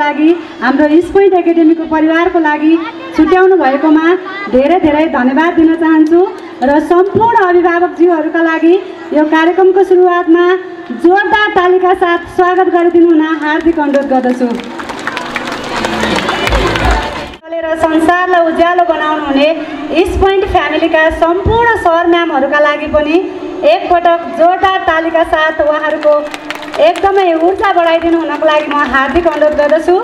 लागि हाम्रो स्पोइन्ट एकाडेमीको परिवारको लागि छुट्याउनु भएकोमा धेरै धेरै धन्यवाद दिन चाहन्छु र सम्पूर्ण अभिभावकज्यूहरूका लागि यो कार्यक्रमको सुरुवातमा जोरदार तालीका साथ स्वागत गरिदिनु हुन हार्दिक अनुरोध गर्दछु। र संसारलाई उज्यालो बनाउनु हुने स्पोइन्ट फ्यामिलीका सम्पूर्ण सर म्यामहरूका लागि पनि एकपटक जोरदार तालीका साथ उहाँहरूको एकदमै ऊर्जा बढाइदिनु हुनको लागि म हार्दिक अनुरोध गर्दछु।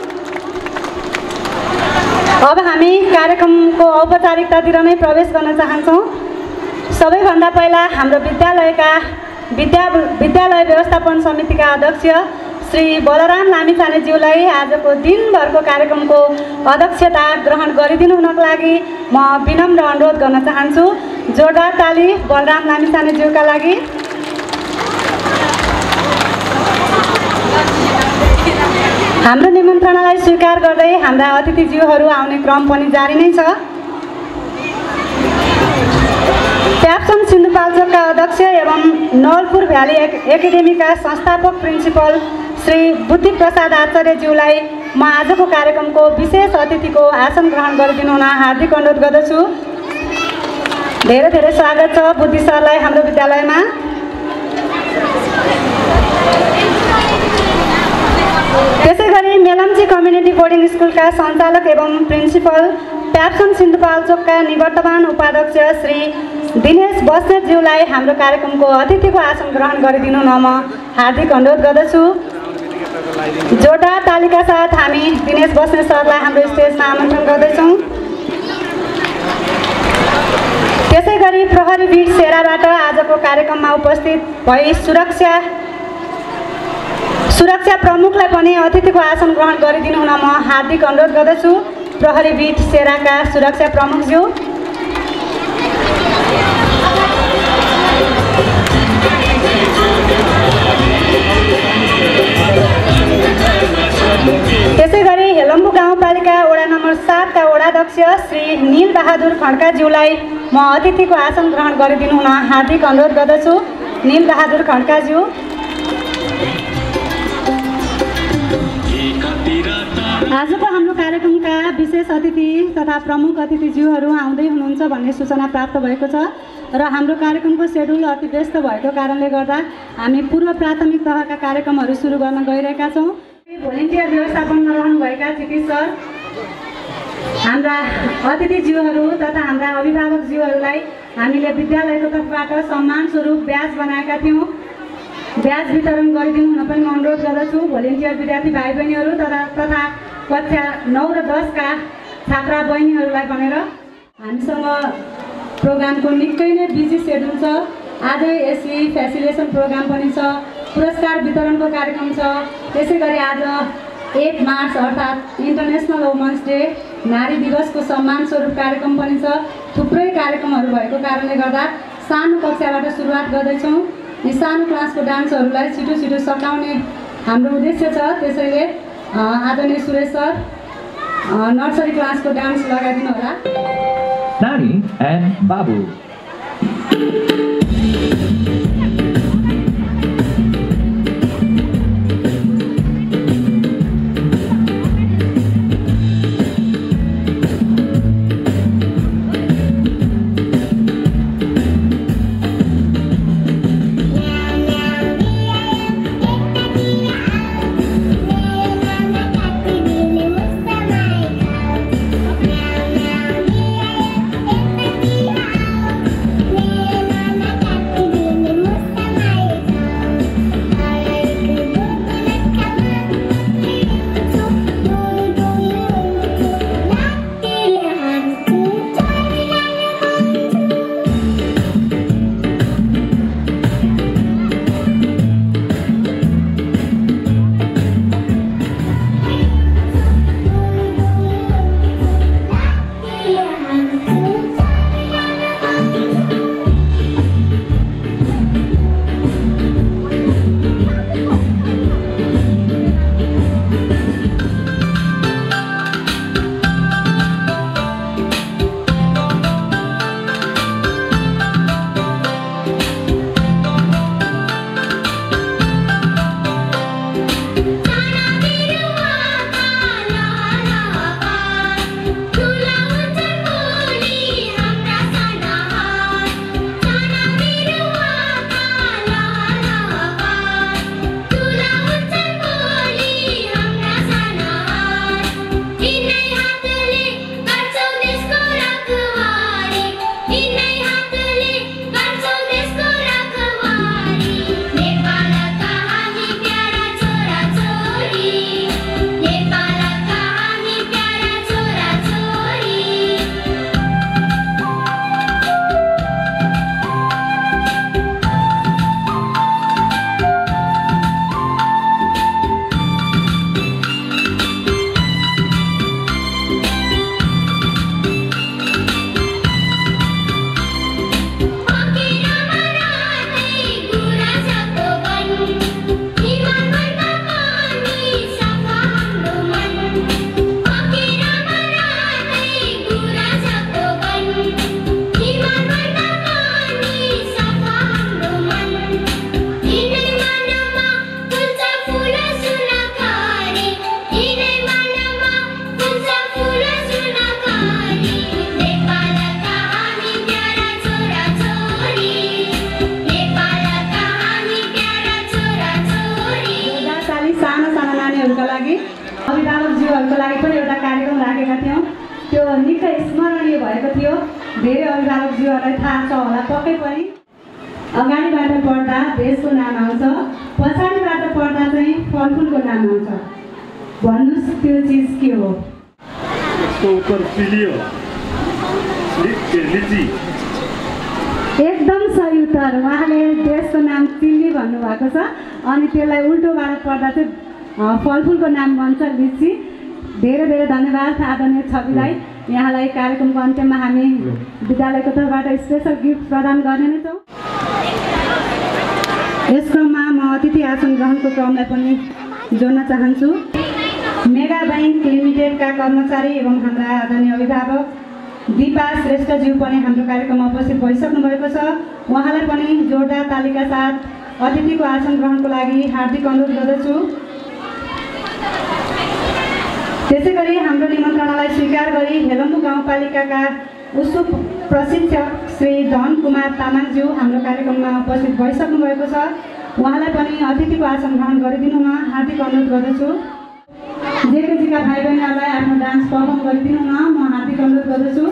अब हामी कार्यक्रमको औपचारिकतातिर नै प्रवेश गर्न चाहन्छौँ। सबैभन्दा पहिला हाम्रो विद्यालय व्यवस्थापन समितिका अध्यक्ष श्री बलराम लामिछानेज्यूलाई आजको दिनभरको कार्यक्रमको अध्यक्षता ग्रहण गरिदिनु हुनको लागि म विनम्र अनुरोध गर्न चाहन्छु। जोरदार ताली बलराम लामिछानेज्यूका लागि। हाम्रो निमन्त्रणालाई स्वीकार गर्दै हाम्रा अतिथिज्यूहरू आउने क्रम पनि जारी नै छ। प्याप्सन सिन्धुपाल्चोकका अध्यक्ष एवं नवलपुर भ्याली एकाडेमीका संस्थापक प्रिन्सिपल श्री बुद्धि प्रसाद आचार्यज्यूलाई म आजको कार्यक्रमको विशेष अतिथिको आसन ग्रहण गरिदिनु हुन हार्दिक अनुरोध गर्दछु। धेरै धेरै स्वागत छ बुद्धि सरलाई हाम्रो विद्यालयमा। त्यसै गरी मेलम्ची कम्युनिटी बोर्डिङ स्कुलका सञ्चालक एवं प्रिन्सिपल प्याप्सन सिन्धुपाल्चोकका निवर्तमान उपाध्यक्ष श्री दिनेश बस्नेतज्यूलाई हाम्रो कार्यक्रमको अतिथिको आसन ग्रहण गरिदिनु हुन म हार्दिक अनुरोध गर्दछु। जोरदार तालिका साथ हामी दिनेश बस्नेत सरलाई हाम्रो स्टेजमा आमन्त्रण गर्दैछौँ। त्यसै गरी प्रहरी वीर सेराबाट आजको कार्यक्रममा उपस्थित भई सुरक्षा प्रमुखलाई पनि अतिथिको आसन ग्रहण गरिदिनु हुन म हार्दिक अनुरोध गर्दछु। प्रहरी वीर सेराका सुरक्षा प्रमुखज्यू। त्यसै गरी हेलम्बु गाउँपालिका वडा नम्बर 7 का वडाध्यक्ष श्री नील बहादुर खड्काज्यूलाई म अतिथिको आसन ग्रहण गरिदिनु हुन हार्दिक अनुरोध गर्दछु। नील बहादुर खड्काज्यू। आजको हाम्रो कार्यक्रमका विशेष अतिथि तथा प्रमुख अतिथिज्यूहरू आउँदै हुनुहुन्छ भन्ने सूचना प्राप्त भएको छ र हाम्रो कार्यक्रमको सेड्युल अति व्यस्त भएको कारणले गर्दा हामी पूर्व प्राथमिक तहका कार्यक्रमहरू सुरु गर्न गइरहेका छौँ। भोलिन्टियर व्यवस्थापनमा रहनुभएका चिकित्सक हाम्रा अतिथिज्यूहरू तथा हाम्रा अभिभावकज्यूहरूलाई हामीले विद्यालयको तर्फबाट सम्मान स्वरूप ब्याज बनाएका थियौँ। ब्याज वितरण गरिदिनु हुन पनि म अनुरोध गर्दछु। भोलिन्टियर विद्यार्थी भाइ बहिनीहरू तथा कक्षा 9 र 10 का छात्रा बहिनीहरूलाई भनेर हामीसँग प्रोग्रामको निकै नै बिजी सेड्युल छ। आजै एससी फेसिलिटेसन प्रोग्राम पनि छ, पुरस्कार वितरणको कार्यक्रम छ। त्यसै गरी आज 1 मार्च अर्थात् इन्टरनेसनल वुमन्स डे नारी दिवसको सम्मान स्वरूप कार्यक्रम पनि छ। थुप्रै कार्यक्रमहरू भएको कारणले गर्दा सानो कक्षाबाट सुरुवात गर्दैछौँ। यी सानो क्लासको डान्सहरूलाई छिटो सकाउने हाम्रो उद्देश्य छ। त्यसैले आदरणीय सुरेश सर नर्सरी क्लासको डान्स लगाइदिनु होला। नानी एन्ड बाबु। निकै स्मरणीय भएको थियो। धेरै अभिभावकज्यूहरूलाई थाहा छ होला पक्कै पनि। अगाडिबाट पढ्दा देशको नाम आउँछ, पछाडिबाट पढ्दा चाहिँ फलफुलको नाम आउँछ। भन्नुहोस् त्यो चिज के हो? यसको उत्तर चिली हो। लिची। एकदम सही उत्तर। उहाँले देशको नाम चिल्ली भन्नुभएको छ अनि त्यसलाई उल्टोबाट पढ्दा चाहिँ फलफुलको नाम बन्छ लिची। धेरै धेरै धन्यवाद आदरणीय छविलाई। यहाँलाई कार्यक्रमको अन्त्यमा हामी विद्यालयको तर्फबाट स्पेसल गिफ्ट प्रदान गर्ने नै छौँ। यस क्रममा म अतिथि आसन ग्रहणको क्रमलाई पनि जोड्न चाहन्छु। मेगा बैंक लिमिटेडका कर्मचारी एवं हाम्रा आदरणीय अभिभावक दिपा श्रेष्ठज्यू पनि हाम्रो कार्यक्रममा उपस्थित भइसक्नु भएको छ। उहाँलाई पनि जोरदार तालिका साथ अतिथिको आसन ग्रहणको लागि हार्दिक अनुरोध गर्दछु। त्यसै गरी हाम्रो निमन्त्रणालाई स्वीकार गरी हेलम्बु गाउँपालिकाका उत्सुक प्रशिक्षक श्री धन कुमार तामाङज्यू हाम्रो कार्यक्रममा उपस्थित भइसक्नु भएको छ। उहाँलाई पनि अतिथिको आसन ग्रहण गरिदिनुमा हार्दिक अनुरोध गर्दछु। जेकेजीका भाइ बहिनीहरूलाई आफ्नो डान्स पर्फर्म गरिदिनुमा म हार्दिक अनुरोध गर्दछु।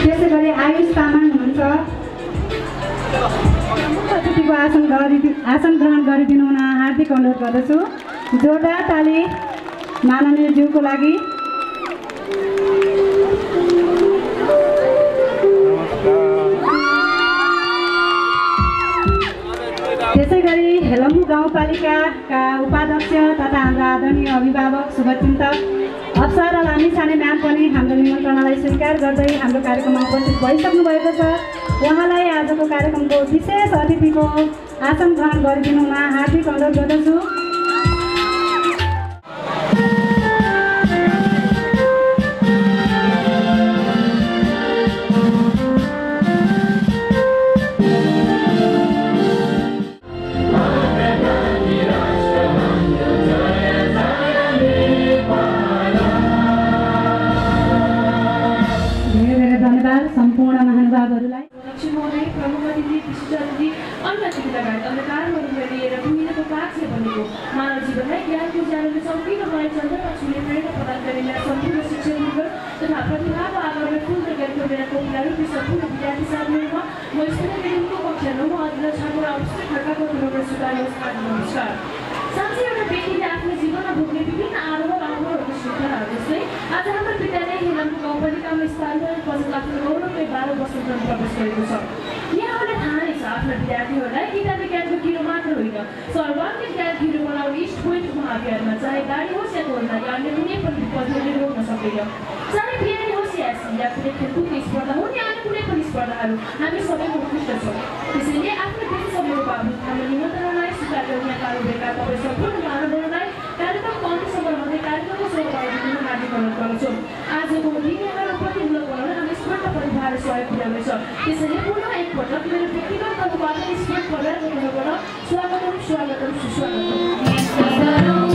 त्यसै गरी आयुष तामाङ हुनुहुन्छ। ज्यूको आसन ग्रहण गरिदिनु हुन हार्दिक अनुरोध गर्दछु। जोरदार ताली माननीय ज्यूको लागि। त्यसै गरी हेलम्बु गाउँपालिकाका उपाध्यक्ष तथा हाम्रा आदरणीय अभिभावक शुभचिन्तक अप्सरा लामिछाने म्याम पनि हाम्रो निमन्त्रणालाई स्वीकार गर्दै हाम्रो कार्यक्रममा उपस्थित भइसक्नु भएको छ। उहाँलाई आजको कार्यक्रमको विशेष अतिथिको आसन ग्रहण गरिदिनु हुन हार्दिक अनुरोध गर्दछु। सम्पूर्ण महानुभावहरूलाई प्रमुख अतिथि विशिष्ट अतिथि अन्य अतिथिलगायत अन्य कारणहरू लिएर भूमिको कार्य बनेको मानव जीवनलाई ज्ञानको ज्यानले सम्पूर्ण मलाई चन्द्रमा छुने प्रेरणा प्रदान गर्ने सम्पूर्ण शिक्षकवर्ग तथा प्रतिभाको आधारमा फुल ज्ञानको मेरा कोपिलारूपी सम्पूर्ण विद्यार्थी साथीहरूमा म स्कुल मेडिकलको कक्षा 9 मा अध्ययन छात्र अवस्थित खड्काको तर्फबाट स्वीकार नमस्कार। साँच्चै एउटा व्यक्तिले आफ्नो जीवनमा भोग्ने विभिन्न आरोह अनुभवहरूको श्रृङ्खलाहरू जस्तै आज हाम्रो विद्यालय हेलम्बु गाउँपालिकामा स्थानान्तरण पछि आफ्नो गौरवकै 12 वर्षसम्म प्रवेश गरेको छ। यहाँहरूलाई थाहा नै छ आफ्ना विद्यार्थीहरूलाई किताबी ज्ञानको किरो मात्र होइन सर्वाङ्गीण ज्ञान किरो बनाउने इस्ट पोइन्ट महाविद्यालयमा चाहे गाडी होस् या कोल्मा या अन्य कुनै पनि विपत्तिले रोक्न सक्दैन। चाहे बिहानी होस् या या कुनै खेलकुदको स्पर्धा हुन् या अन्य कुनै पनि स्पर्धाहरू हामी सबैको उत्कृष्ट छौँ। त्यसैले आफ्नो बेसी समयको बावजुद हाम्रो निमन्त्रणालाई स्वीकार गर्ने कार्यका तपाईँ सम्पूर्ण मानवहरूलाई कार्यक्रमको अन्त्यसम्म रहँदै कार्यक्रमको सहभागी हुन हार्दिक अनुरोध गर्दछौँ। आजको दिन यहाँलाई प्रतिमूलक बनाउन हामी स्पष्ट परिवार सहयोग पुर्याउनेछ। त्यसैले पुनः एकपटक मेरो व्यक्तिगत तर्फबाट स्पष्ट परिवारको तर्फबाट स्वागतम स्वागतम सुस्वागतम। Viskasgaram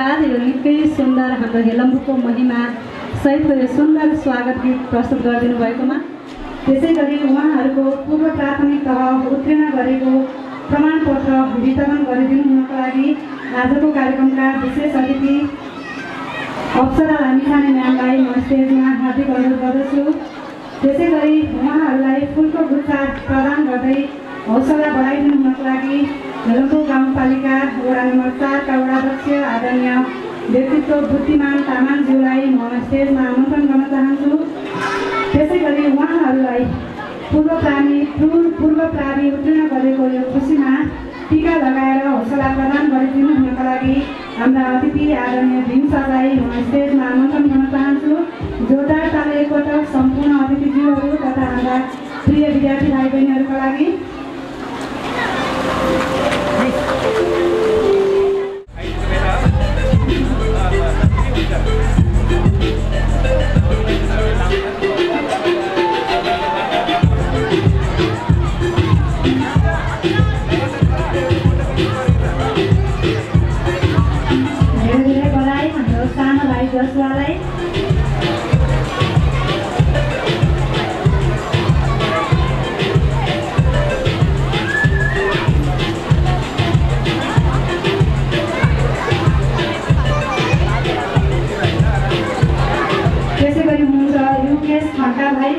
धन्यवाद। यो निकै सुन्दर हाम्रो हेलम्बुको महिमा सहितको यो सुन्दर स्वागत गीत प्रस्तुत गरिदिनु भएकोमा, त्यसै गरी उहाँहरूको पूर्व प्राथमिक तह उत्तीर्ण गरेको प्रमाणपत्र वितरण गरिदिनु हुनको लागि आजको कार्यक्रमका विशेष अतिथि अप्सरा लामिछाने म्यामलाई म स्टेजमा हार्दिक अनुरोध गर्दछु। त्यसै गरी उहाँहरूलाई फुलको गुच्छा प्रदान गर्दै हौसला बढाइदिनु हुनको लागि हेलम्बु गाउँपालिका वडा नम्बर 4 का वडाध्यक्ष आदरणीय व्यक्तित्व बुद्धिमान तामाङज्यूलाई म स्टेजमा आमन्त्रण गर्न चाहन्छु। त्यसै गरी उहाँहरूलाई पूर्व प्रावि उत्तीर्ण गरेको यो खुसीमा टीका लगाएर हौसला प्रदान गरिदिनु हुनको लागि हाम्रा अतिथि आदरणीय भीम सरलाई म स्टेजमा आमन्त्रण गर्न चाहन्छु। जोरदार ताली एकपटक सम्पूर्ण अतिथिज्यूहरू तथा हाम्रा प्रिय विद्यार्थी भाइ बहिनीहरूका लागि। धेरै बधाई हाम्रो सानो भाइ जसुवालाई। त्यसै गरी हुनुहुन्छ युकेश खड्का भाइ।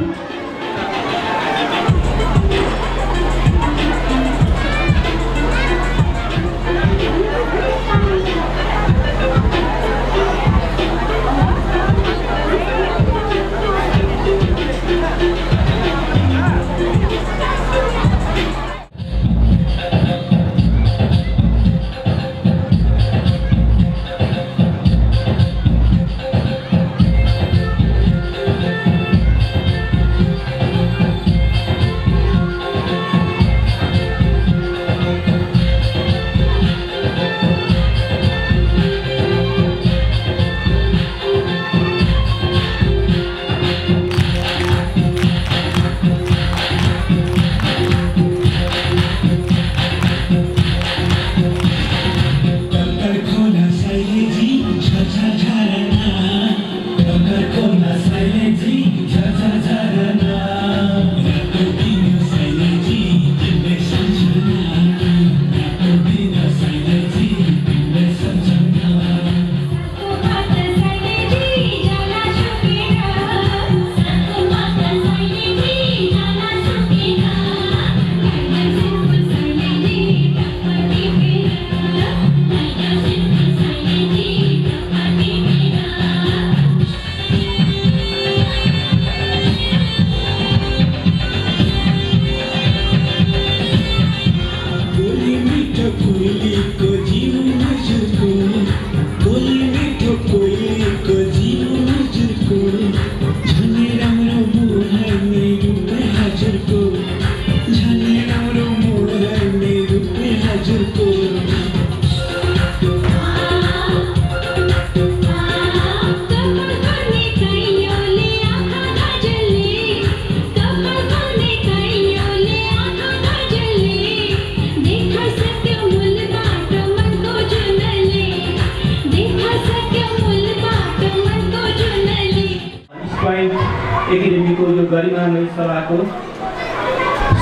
एकाडेमीको यो गरिमामय सभाको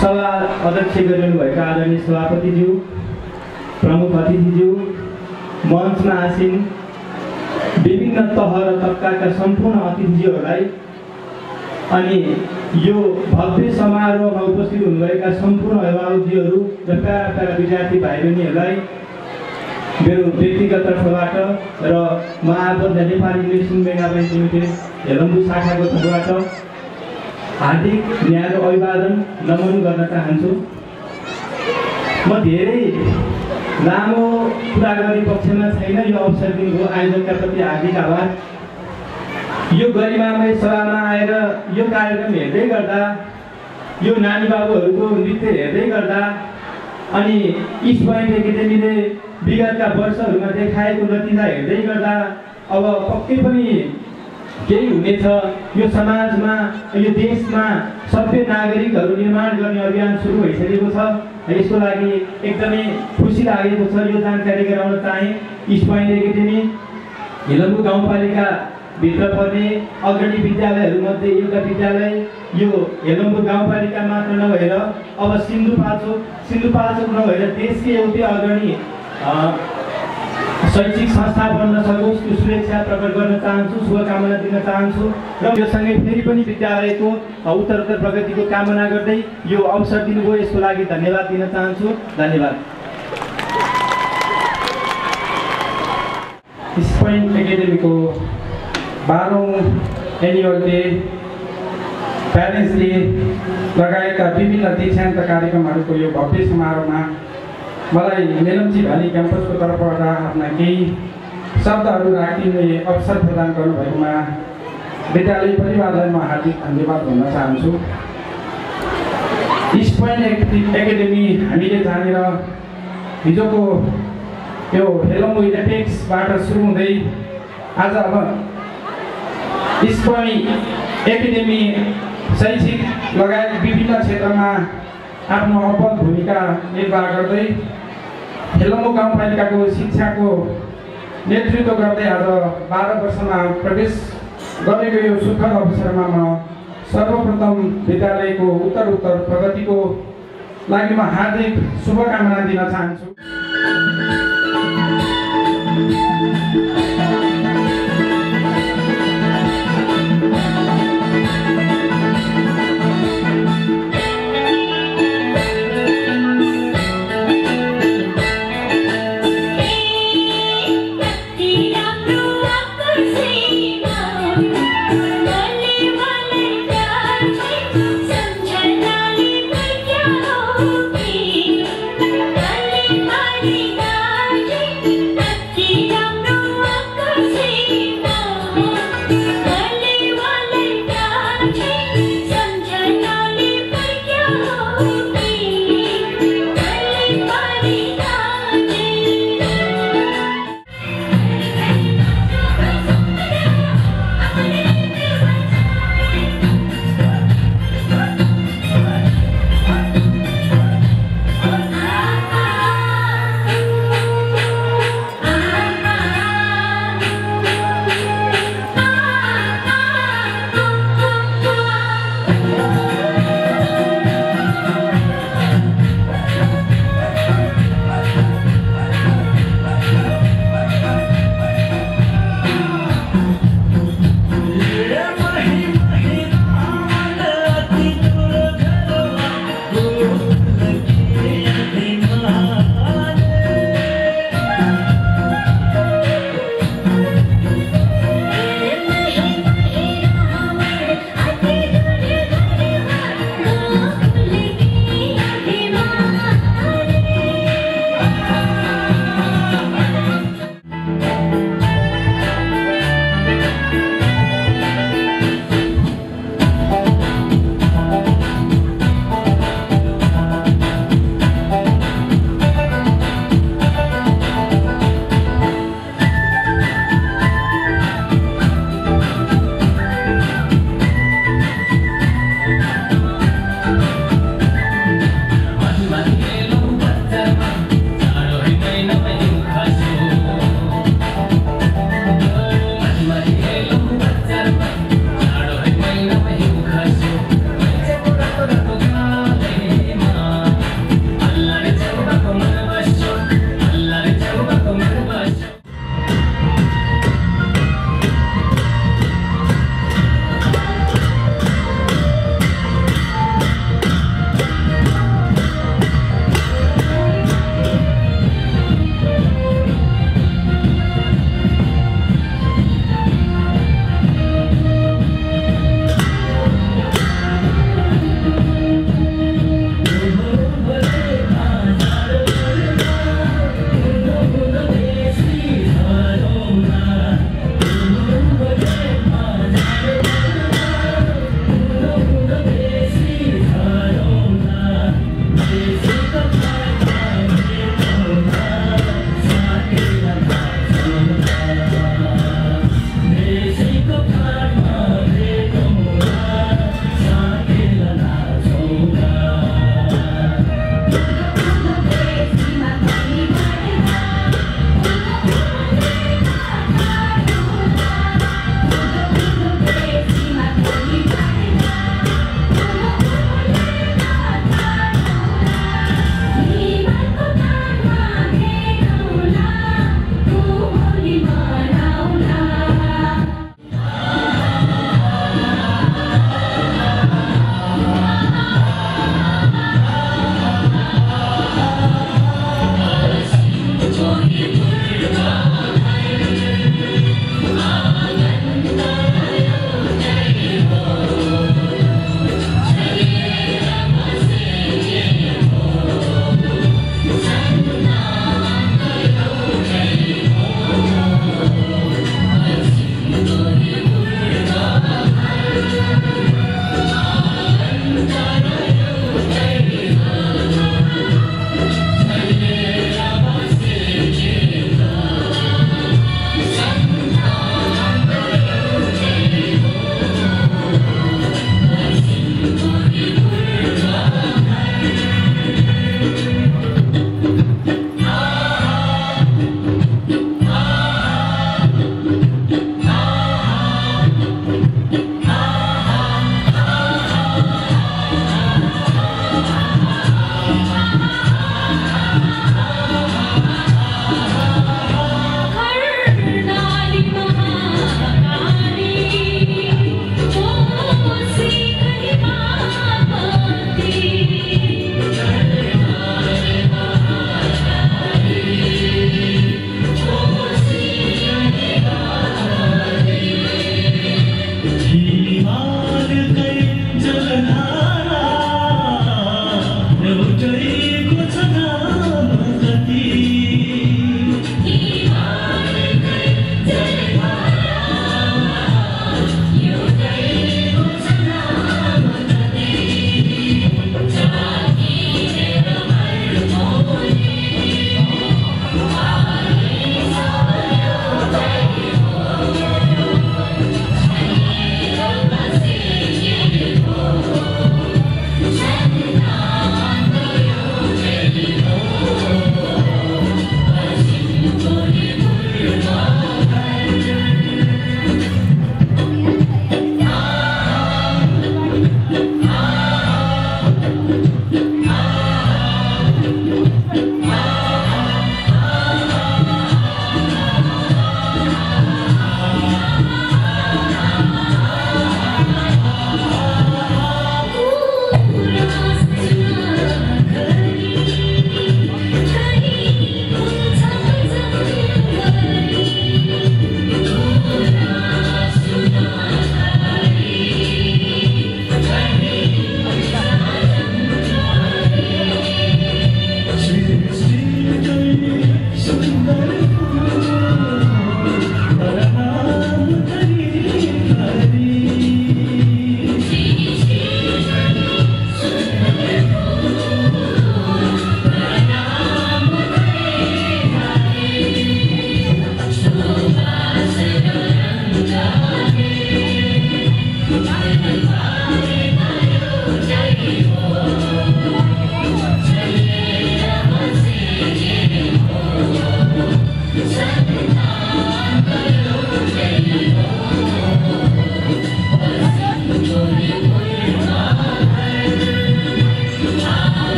सभा अध्यक्ष गरिरहनुभएका आदरणीय सभापतिज्यू, प्रमुख अतिथिज्यू, मञ्चमा आसीन विभिन्न तह र तबकाका सम्पूर्ण अतिथिज्यूहरूलाई अनि यो भव्य समारोहमा उपस्थित हुनुभएका सम्पूर्ण अभिभावकज्यूहरू र प्यारा विद्यार्थी भाइ बहिनीहरूलाई मेरो व्यक्तिगत तर्फबाट र म आबद्ध नेपाली इन्भेस्टमेन्ट मेगाब्याङ्क लिमिटेड हेलम्बु शाखाको तर्फबाट हार्दिक न्यानो अभिवादन नमन गर्न चाहन्छु। म धेरै लामो कुरा गर्ने पक्षमा छैन। यो अवसर दिनुभयो आयोजकका प्रति हार्दिक आभार। यो गरिमामय सभामा आएर यो कार्यक्रम हेर्दै गर्दा, यो नानी बाबुहरूको नृत्य हेर्दै गर्दा अनि इस्ट पोइन्ट एकाडेमीले विगतका वर्षहरूमा देखाएको नतिजा हेर्दै गर्दा अब पक्कै पनि केही हुनेछ। यो समाजमा, यो देशमा सभ्य नागरिकहरू निर्माण गर्ने अभियान सुरु भइसकेको छ। यसको लागि एकदमै खुसी लागेको छ। यो जानकारी गराउन चाहे इस्ट पोइन्ट एकाडेमी हेलम्बु गाउँपालिकाभित्र पर्ने अग्रणी विद्यालयहरूमध्ये एउटा विद्यालय यो हेलम्बु गाउँपालिका मात्र नभएर अब सिन्धुपाल्चोक नभएर देशकै एउटै अग्रणी शैक्षिक संस्था बन्न सकोस् त्यो शुभेच्छा प्रकट गर्न चाहन्छु, शुभकामना दिन चाहन्छु र यो सँगै फेरि पनि विद्यालयको उत्तरोत्तर प्रगतिको कामना गर्दै यो अवसर दिनुभयो यसको लागि धन्यवाद दिन चाहन्छु। धन्यवाद। स्पोइन्ट एकाडेमीको 12औं एनुअल डे, प्यारेन्ट्स डे लगायतका विभिन्न दीक्षान्त कार्यक्रमहरूको यो भव्य समारोहमा मलाई मेलम्ची भ्याली क्याम्पसको तर्फबाट आफ्ना केही शब्दहरू राखिने अवसर प्रदान गर्नुभएकोमा विद्यालय परिवारलाई म हार्दिक धन्यवाद भन्न चाहन्छु। स्पोइन्ट एकाडेमी हामीले जानेर हिजोको यो हेलम्बु एपेक्सबाट सुरु हुँदै आज अब स्पोइन्ट एकाडेमी शैक्षिक लगायत विभिन्न क्षेत्रमा आफ्नो अब्बल भूमिका निर्वाह गर्दै हेलम्बु गाउँपालिकाको शिक्षाको नेतृत्व गर्दै आज 12 वर्षमा प्रवेश गरेको यो सुखद अवसरमा म सर्वप्रथम विद्यालयको उत्तरोत्तर प्रगतिको लागि म हार्दिक शुभकामना दिन चाहन्छु। Bye.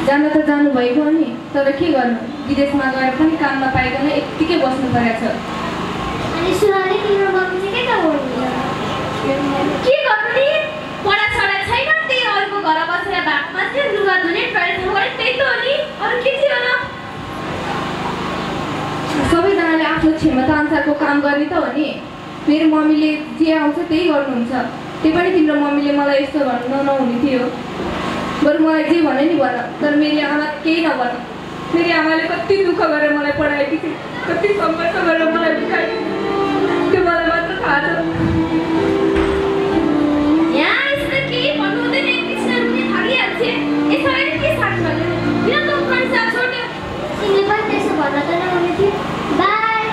जान त जानु भएको नि तर के गर्नु विदेशमा गएर पनि काम नपाइकन यतिकै बस्नु परेछ। अनि सुनाले तिम्रो मम्मी चाहिँ के गर्नु के गर्नु नि पढाछडा छैन त्यही अरूको घर बसेर भात मास्ने लुगा धुने टोयलेट गर्ने त्यही त हो नि अरू के थियो र। सबैजनाले आफ्नो क्षमता अनुसारको काम गर्ने त हो नि। मेरो मम्मीले जे आउँछ त्यही गर्नुहुन्छ। त्यही पनि तिम्रो मम्मीले मलाई यस्तो भन्नु नहुने थियो। बरु मलाई जे भने नि भन तर मेरी आमा केही नभन। मेरी आमाले कति दुःख गरेर मलाई पढाएकी थिए कति सङ्घर्ष गरेर मलाई बुझाए त्यो मलाई मात्र थाहा छ। यहाँ यस्तो के भन्नु हुँदैन एकछिन रुने थालिहाल्छ यसरी के साथ गर्नु किन त मान्छे छोड्यो तिमीले पनि त्यसो भन्न त नहुने थियो। बाई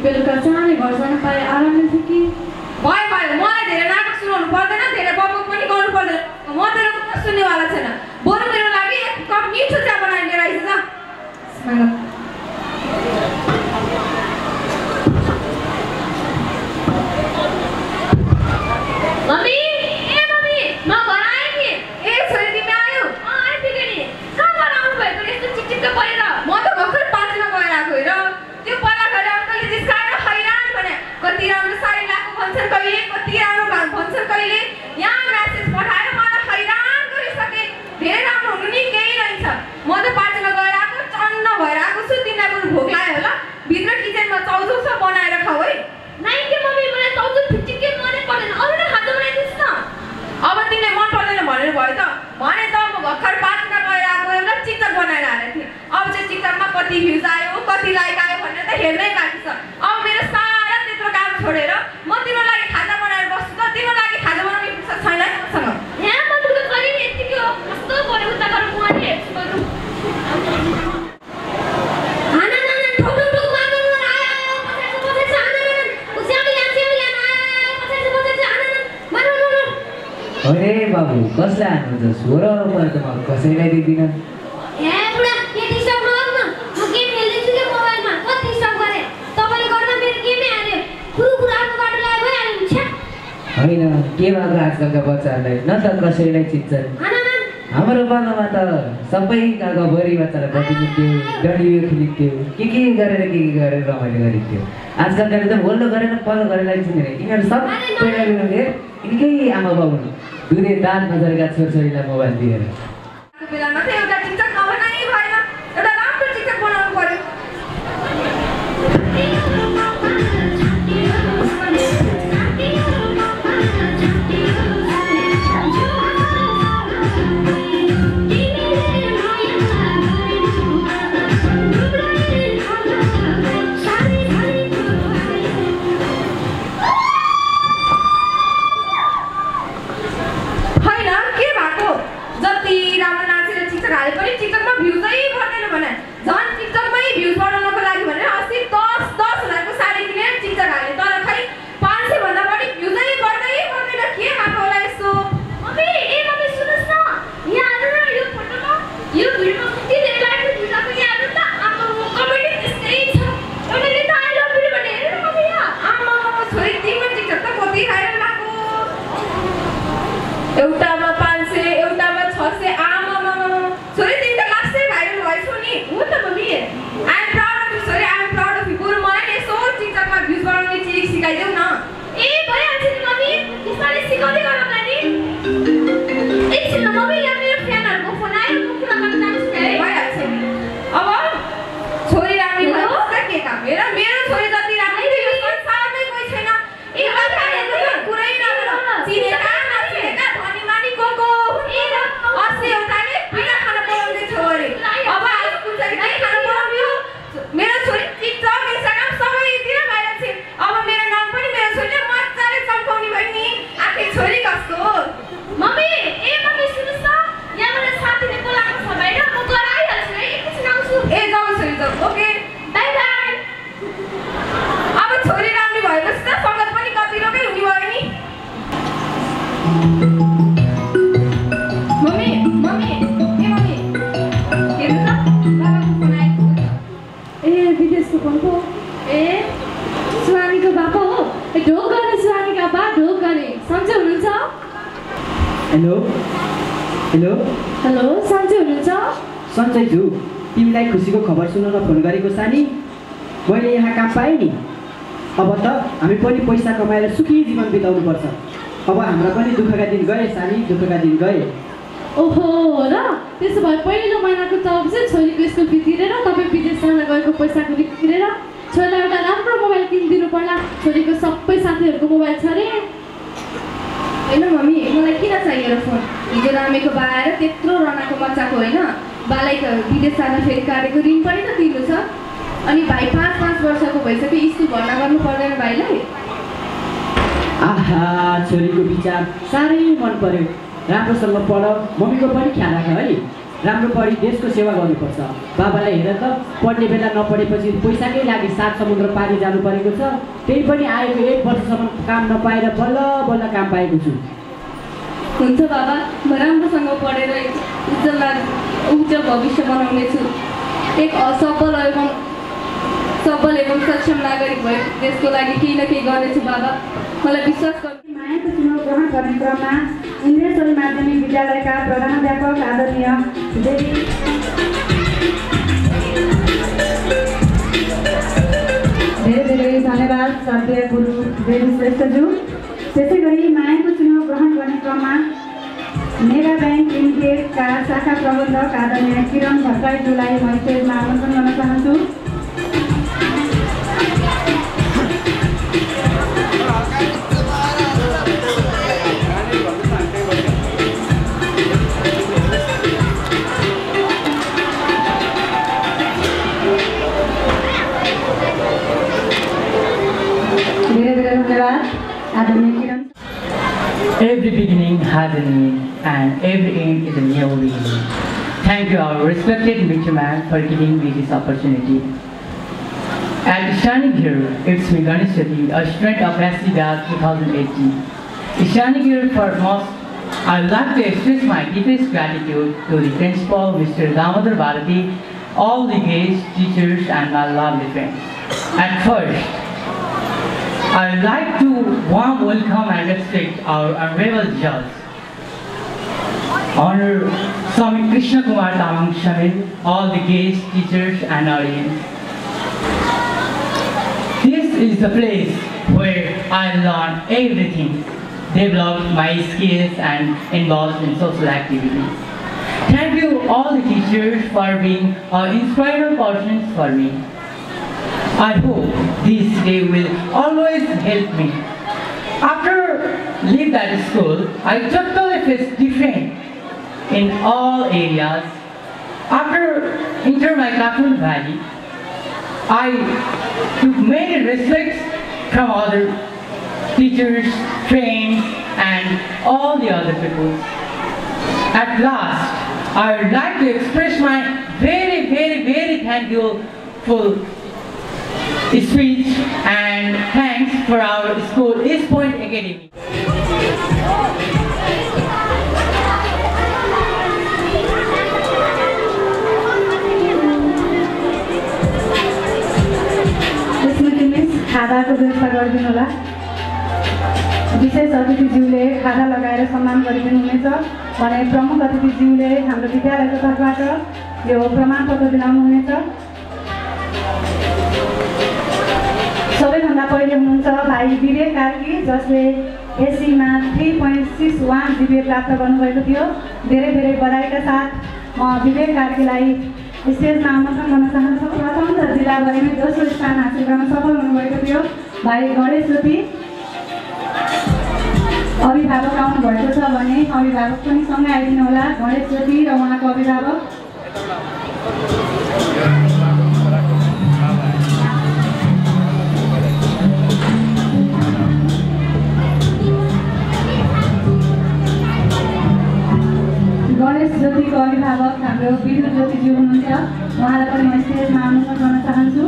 बेलुका चाँडै घर जान पाए आरामले थियो कि भयो भयो मलाई धेरै नाटक सुनाउनु पर्दैन धेरै बबक पनि गर्नु पर्दैन म तेरो सुन्नेवाला छैन। बरु मेरो लागि कप मिठो चिया बनाएर लिएर आइज जा मम्मी ए मम्मी म घर आएँ नि ए छोरी तिमी आयो आइपुगे नि कहाँबाट आउनु भएको यस्तो चिकचिक्क परेर म त भर्खर पाँचमा गएर आएको हेर त्यो पल्ला घर अङ्कलले जिस्काएर हैरान भने कति राम्रो साडी लगाएको भन्छन् कहिले कति राम्रो भन्छन् कहिले यहाँ म्यासेज पठाएर मलाई हैरान गरिसके धेरै राम्रो हुनु नि केही रहेछ म त पाँचमा गएर आएको चन्न भएर आएको छु तिमीलाई बरु भोक लाग्यो होला भित्र किचनमा चाउचाउ बनाएर खाऊ है नाइ के मम्मी मलाई चाउचाउ फिटिक्कै मनै पर्दैन अरू नै खाजा बनाइदिनुहोस् न अब तिमीले मन पर्दैन भनेर भयो त भने त म भर्खर पाँचमा गएर आएको एउटा टिकटक बनाएर हालेको थिएँ अब चाहिँ टिकटकमा कति भ्युज आयो कति लाइक आयो भनेर त हेर्नै बाँकी छ अब मेरो सारा त्यत्रो काम छोडेर म तिम्रो लागि खाजा बनाएर बस्छु त तिम्रो लागि खाजा बनाउने फुर्सद छैन है मसँग यहाँ म त गरि नि यतिकै हो कस्तो परेको त गरेर म अनि हेर्छु बरु आना ना ना ठोक ठोक ठोक मार्नु आयो पछाडि आना ना उस्याउ यहाँ पछाडि आना ना मार्नु अरे बाबु कसलाई हान्नुहुन्छ स्वर पर त म कसैलाई दिदिन ए बुढा के डिस्टर्ब नगर्नु म गेम खेल्दैछु के मोबाइलमा कति डिस्टर्ब गरे तपाईले गर्दा मेरो गेमै हाल्यो कुरु आफ्नो बाटो लाग्यो भइहाल्यो छ्या होइन के भएको आजकलका बच्चाहरूलाई न त कसैलाई चिन्छन् हाम्रो पालामा त सबै गाउँभरि बच्चालाई बत्ती मिल्थ्यो डलियो खेलिन्थ्यो के गरेर रमाइलो गरिन्थ्यो आजकलकाले त होल्लो गरेर पल्लो गरेर चिन्दैन यिनीहरू सबैले यिनीकै आमा बाबु दुधे दाँत नजरेका छोरछोरीलाई मोबाइल दिएर बेलामा त एउटा टिकटक नबनाइ भएन एउटा राम्रो टिकटक बनाउनु पर्यो टिकटकमा भ्युजै बढ्दैन भने झन् टिकटकमै भ्युज बढाउनको लागि भनेर अस्ति 10,000को साडी किनेर टिकटक हाले तर खै 500 भन्दा बढी भ्युजै बढ्दैन के खाएको होला यस्तो मम्मी ए मम्मी सुन्नुस् न यहाँ आउनु न यो फोटोमा यो भिडियोमा कति धेरै लाइक भ्युज आएको यहाँ आउनु त आमा कमेन्ट त्यस्तै छ एउटाले त आई लभ यु भने हेर्नु मम्मी यहाँ आमा छोरी तिम्रो टिकटक त कति भाइरल भएको एउटामा 500 एउटामा 600 आमा छोरी तिमी त लास्टै भाइरल भएछौ नि हो त mummy I am proud of you छोरी I am proud of you बरु मलाई यसो टिकटकमा भ्युज बढाउने ट्रिक सिकाइदेऊ न ए भइहाल्छ नि मम्मी यसपालि सिकाउँदै गरौँला नि एकछिन न मम्मी यहाँ मेरो फ्यानहरूको फोन आयो म कुरा गर्न जान्छु नि है भइहाल्छ नि अब छोरी राम्रो भएपछि त के काम हेर मेरो छोरी जति राम्रो यो संसारमै कोही छैन ए फ्यानहरूको कुरै नगर चिनेका नचिनेका धनी मानी को अस्ति एउटाले पिना खान बोलाउँदै थियो अरे अब आज कुचरी के खान बोलाउँयो मेरो छोरी टिकटक इन्स्टाग्राम सबैतिर भाइरल छ अब मेरो नाम पनि मेरो छोरीले मजाले चम्काउने भयो नि आखिर छोरी कस्तो मम्मी ए मम्मी सुन्नुस् न यहाँ मेरो साथीले बोलाएको छ बाहिर म घर आइहाल्छु है एकछिन आउँछु ए जाऊ छोरी जाऊ ओके बाई बाई अब छोरी राम्रो भएपछि त सङ्गत पनि कति लोकै हुने भयो नि मम्मी मम्मी ए मम्मी हेर्नु त बाबाको फोन आएको ए विदेशको फोन पो ए सुहानीको बाबा हो ढोक गर्ने सुहानीका बा ढोक गर्ने सन्चै हुनुहुन्छ हेलो हेलो हेलो सन्चै हुनुहुन्छ सन्चै छु तिमीलाई खुसीको खबर सुनाउन फोन गरेको सानी मैले यहाँ काम पाएँ नि अब त हामी पनि पैसा कमाएर सुखी जीवन बिताउनुपर्छ अब हाम्रा पनि दुःखका दिन गए सानी दुःखका दिन गए ओहो र त्यसो भए पहिलो महिनाको तलब चाहिँ छोरीको स्कुल फी तिरेर तपाईँ विदेश जान गएको पैसाको तिरेर छोरीलाई एउटा राम्रो मोबाइल किनिदिनु पर्ला छोरीको सबै साथीहरूको मोबाइल छ अरे होइन मम्मी मलाई किन चाहियो र फोन हिजो रामेको बा आएर त्यत्रो रनाको मचाको होइन बालाई त विदेश जाँदाखेरि काटेको ऋण पनि त तिर्नु छ अनि भाइ 5 वर्षको भइसक्यो स्कुल भर्ना गर्नु पर्दैन भाइलाई आहा छोरीको विचार साह्रै मन पर्यो राम्रोसँग पढ मम्मीको पनि ख्याल राख है राम्रो पढी देशको सेवा गर्नुपर्छ बाबालाई हेर त पढ्ने बेला नपढेपछि पैसाकै लागि 7 समुद्र पारी जानु परेको छ त्यही पनि आएको 1 वर्षसम्म काम नपाएर बल्ल बल्ल काम पाएको छु हुन्छ बाबा, म राम्रोसँग पढेर उज्जवल भविष्य बनाउनेछु। एक सबल एवं सक्षम नागरिक भए देशको लागि केही न केही गर्नेछु बाबा, मलाई विश्वास गर्नु। मायाको चुनाव ग्रहण गर्ने क्रममा इन्द्रेश्वरी माध्यमिक विद्यालयका प्रधानाध्यापक आदरणीय देवी धेरै धन्यवाद श्रद्धेय गुरु देवी श्रेष्ठज्यू। त्यसै गरी मायाको चुनाव ग्रहण गर्ने क्रममा मेगा ब्याङ्क लिमिटेडका शाखा प्रबन्धक आदरणीय किरण भट्टराईज्यूलाई म स्टेजमा आमन्त्रण गर्न चाहन्छु। Every beginning has an end, and every end is a new beginning. Thank you, our respected Mr. Man, for giving me this opportunity. And standing here, it's me, Ganesh Shetty, a student of SCBAS 2018. Standing here foremost, I would like to express my deepest gratitude to the principal, Mr. Damodar Bharati, all the guests, teachers, and my lovely friends. At first, I would like to warm welcome and respect our honorable judge, Honor Swami Krishna Kumar Tamang Shamil, all the guests, teachers, and audience. This is the place where I learn everything, develop my skills, and involved in social activities. Thank you all the teachers for being inspiring persons for me. I hope this day will always help me. After leave that school, I totally felt different in all areas. After enter my Kakul Valley, I took many respects from other teachers, friends, and all the other people. At last, I would like to express my very thankful speech and thanks for our school East Point Academy. खादाको व्यवस्था गरिदिनु होला। विशेष अतिथिज्यूले खादा लगाएर सम्मान गरिदिनु हुनेछ भने प्रमुख अतिथिज्यूले हाम्रो विद्यालयको तर्फबाट यो प्रमाणपत्र दिलाउनु हुनेछ। सबैभन्दा पहिले हुनुहुन्छ भाइ विवेक कार्की, जसले एससीमा 3.61 GPA प्राप्त गर्नुभएको थियो। धेरै बधाईका साथ म विवेक कार्कीलाई स्टेजमा आमन्त्रण गर्न चाहन्छु। प्रथम त जिल्लाभरिमै दोस्रो स्थान हासिल गर्न सफल हुनुभएको थियो भाइ गणेश ज्योति। अभिभावक आउनुभएको छ भने अभिभावक पनि सँगै आइदिनु होला, गणेश ज्योति र उहाँको अभिभावक। गणेश ज्योतिको अभिभावक हाम्रो विद्युत ज्योतिज्यू हुनुहुन्छ, उहाँलाई पनि म स्टेजमा आमन्त्रण गर्न चाहन्छु।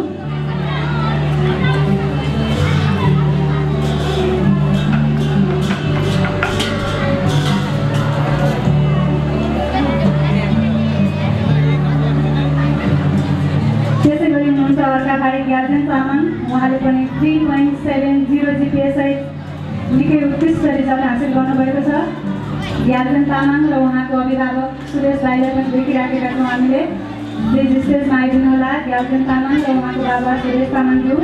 त्यसै गरी हुनुहुन्छ अर्का भाइ ज्ञार्जन तामाङ, उहाँले पनि 3.70 GPA सहित निकै उत्कृष्ट रिजल्ट हासिल गर्नुभएको छ। ज्ञार्जन तामाङ र उहाँको अभिभावक सुरेश भाइलाई पनि देखिराखेका छौँ हामीले। प्लिज स्टेजमा आइदिनु होला ज्ञार्जन तामाङ र उहाँको बाबा सुरेश तामाङज्यू।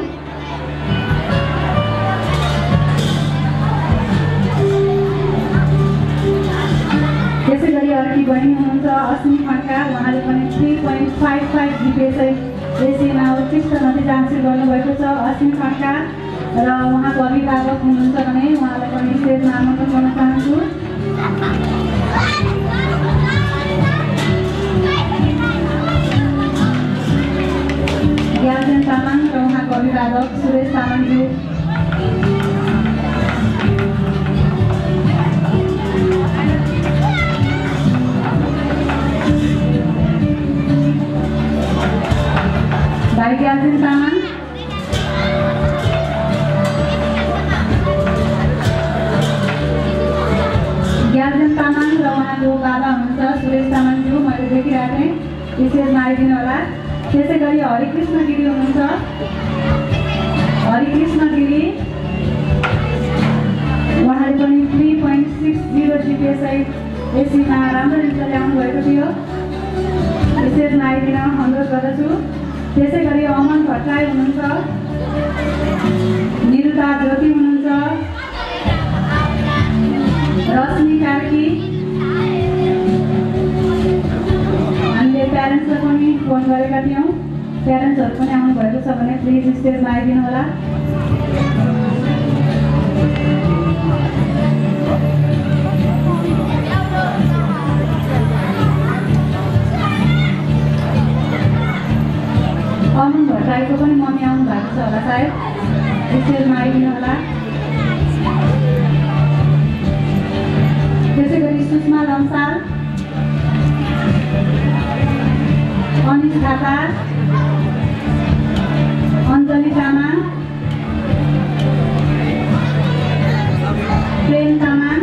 त्यसै गरी अर्की बहिनी हुनुहुन्छ अस्मी खड्का, उहाँले पनि 3.55 GPA सहित एससीमा उत्कृष्ट नतिजा हासिल गर्नुभएको छ। अस्मी खड्का र उहाँको अभिभावक हुनुहुन्छ भने उहाँलाई पनि स्टेजमा आमन्त्रण गर्न चाहन्छु। ज्ञार्जन तामाङ र उहाँको अभिभावक सुरेश तामाङज्यू। भाइ ज्ञार्जन तामाङ, ज्ञार्जन तामाङ उहाँको बाबा हुनुहुन्छ सुरेश तामाङज्यू, मैले देखिरहेको थिएँ, स्टेजमा आइदिनु होला। त्यसै गरी हरिकृष्ण गिरी हुनुहुन्छ, हरिकृष्ण गिरी उहाँले पनि 3.60 जिपिएससहित एसीमा राम्रो रिजल्ट ल्याउनु भएको थियो। स्टेजमा आइदिन अनुरोध गर्दछु। त्यसै गरी अमन भट्टराई हुनुहुन्छ, निरुता ज्योति हुनुहुन्छ, रश्मि कार्की, हामीले प्यारेन्ट्सलाई पनि फोन गरेका थियौँ, प्यारेन्ट्सहरू पनि आउनुभएको छ भने प्लिज स्टेजमा आइदिनु होला। अमन भट्टराईको पनि मम्मी आउनु भएको छ होला सायद, स्टेजमा आइदिनु होला। त्यसै गरी सुषमा लम्साल, अनिस थापा, अञ्जली तामाङ, प्रेम तामाङ,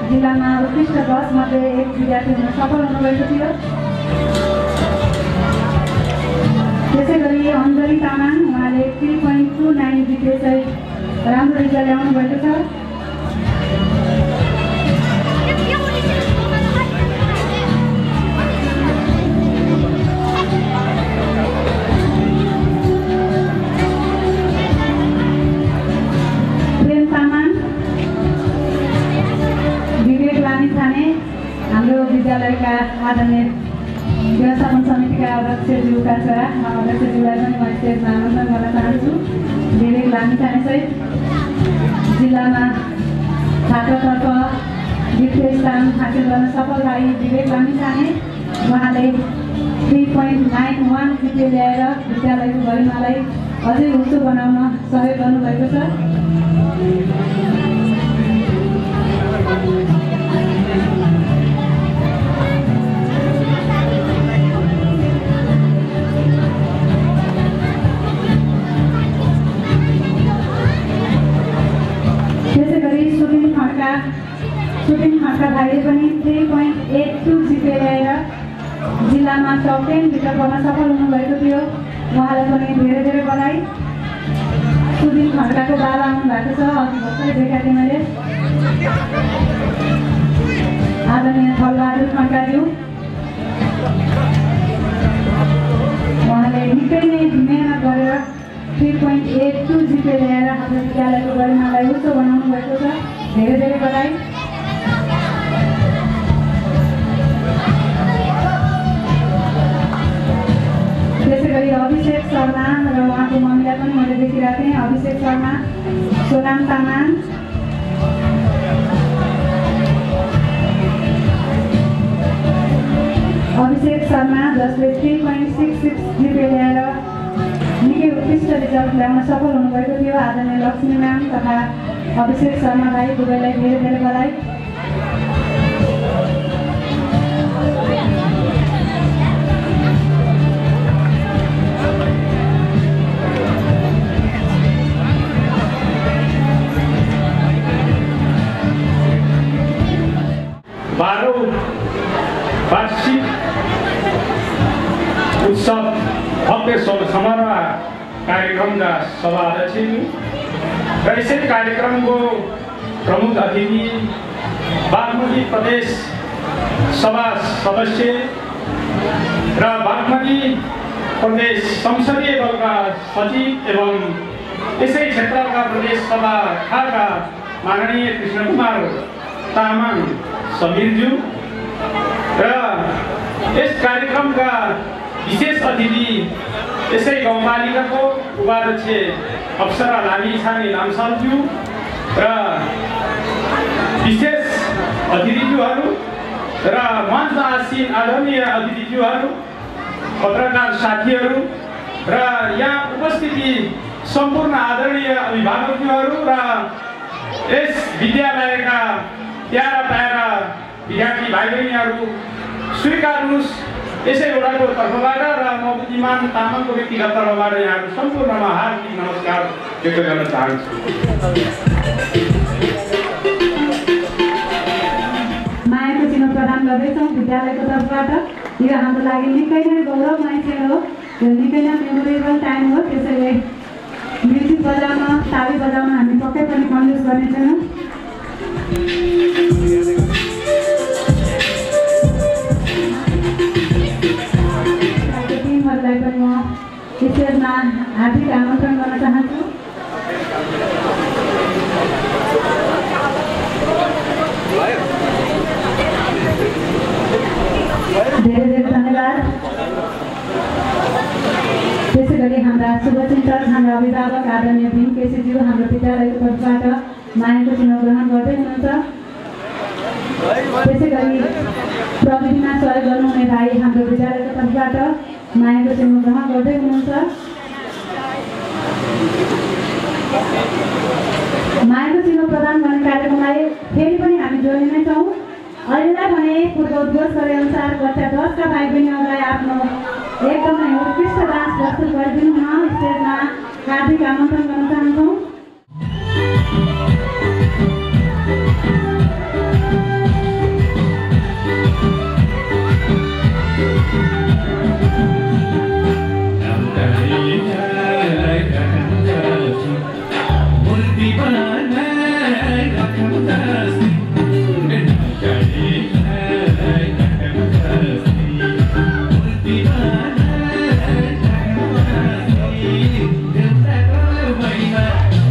जिल्लामा उत्कृष्ट 10 मध्ये एक विद्यार्थी हुन सफल हुनुभएको थियो। त्यसै गरी अञ्जली तामाङ उहाँले 3.29 जिपिएससहित राम्रो रिजल्ट ल्याउनु भएको छ। प्रेम तामाङ, विवेक लामिछाने हाम्रो विद्यालयका आदरणीय व्यवस्थापन समितिका अध्यक्षज्यूका छोरा अध्यक्षज्यूलाई पनि म स्टेजमा आमन्त्रण गर्न चाहन्छु। विवेक लामिछाने जिल्लामा छात्रतर्फ द्वितीय स्थान हासिल गर्न सफल भए विवेक लामिछाने उहाँले 3.91 जिपिए ल्याएर विद्यालयको गरिमालाई अझै उच्च बनाउन सहयोग गर्नुभएको छ। त्यसै गरी सुटिङ खड्का भाइले पनि 3.82 जिपिए ल्याएर जिल्लामा टप 10 भित्र पर्न सफल हुनुभएको थियो। उहाँलाई पनि धेरै धेरै बधाई। सुटिङ खड्काको बाबा आउनु भएको छ, अघि भर्खरै देखाएको थिएँ मैले, आदरणीय थलबहादुर खड्काज्यू। उहाँले निकै नै मेहनत गरेर 3.82 जिपिए ल्याएर हाम्रो विद्यालयको गरिमालाई उच्च बनाउनु भएको छ। धेरै धेरै बधाई। त्यसै गरी अभिषेक शर्मा र उहाँको मम्मीलाई पनि मैले देखिरहेको थिएँ। अभिषेक शर्मा, सोनाम तामाङ, अभिषेक शर्मा जसले 3.66 जिपिए ल्याएर निकै उत्कृष्ट रिजल्ट ल्याउन सफल हुनुभएको थियो। आदरणीय लक्ष्मी म्याम तथा अभिषेक शर्मा भाइ दुवैलाई धेरै धेरै बधाई। 12औं वार्षिक उत्सव भव्य समारोह कार्यक्रमका सभा अध्यक्ष र यसै कार्यक्रमको प्रमुख अतिथि बागमती प्रदेश सभा सदस्य र बागमती प्रदेश संसदीय दलका सचिव एवं यसै क्षेत्रका प्रदेश सभाका माननीय कृष्णकुमार तामाङ समीरज्यू र यस कार्यक्रमका विशेष अतिथि यसै गाउँपालिकाको उपाध्यक्ष अप्सरा लामिछाने लामसालज्यू र विशेष अतिथिज्यूहरू र मञ्चमा आसीन आदरणीय अतिथिज्यूहरू, पत्रकार साथीहरू र यहाँ उपस्थिति सम्पूर्ण आदरणीय अभिभावकज्यूहरू र यस विद्यालयका प्यारा प्यारा विद्यार्थी भाइ बहिनीहरू स्वीकार्नुहोस् यसै एउटाको तर्फबाट र म बुद्धिमान तामाङको व्यक्तिगत तर्फबाट यहाँहरू सम्पूर्णमा हार्दिक नमस्कार व्यक्त गर्न चाहन्छु। मायाको चिनो प्रदान गर्दैछौँ विद्यालयको तर्फबाट। यो हाम्रो लागि निकै नै गौरवमय क्षण हो, यो निकै नै मेमोरेबल टाइम हो। त्यसैले म्युजिक बजाउन, ताली बजाउन हामी पक्कै पनि कन्जुस गर्नेछौँ। टिमहरूलाई पनि म स्टेजमा हार्दिक आमन्त्रण गर्न चाहन्छु। धेरै धेरै धन्यवाद। त्यसै गरी हाम्रा शुभचिन्तक, हाम्रा अभिभावक आदरणीय भीम केसीज्यू हाम्रो विद्यालयको तर्फबाट मायाको चिन्ह ग्रहण गर्दै हुनुहुन्छ। त्यसै गरी प्रविधिमा सहयोग गर्नुहुने भाइ हाम्रो विद्यालयको तर्फबाट मायाको चिन्ह ग्रहण गर्दै हुनुहुन्छ। मायाको चिन्ह प्रदान गर्ने कार्यक्रमलाई फेरि पनि हामी जोड्ने नै छौँ। अहिलेलाई भने पूर्व उद्घोष गरे अनुसार कक्षा 10 का भाइ बहिनीहरूलाई आफ्नो एकदमै उत्कृष्ट डान्स प्रस्तुत गरिदिनु हुन स्टेजमा हार्दिक आमन्त्रण गर्न चाहन्छौँ। Bye.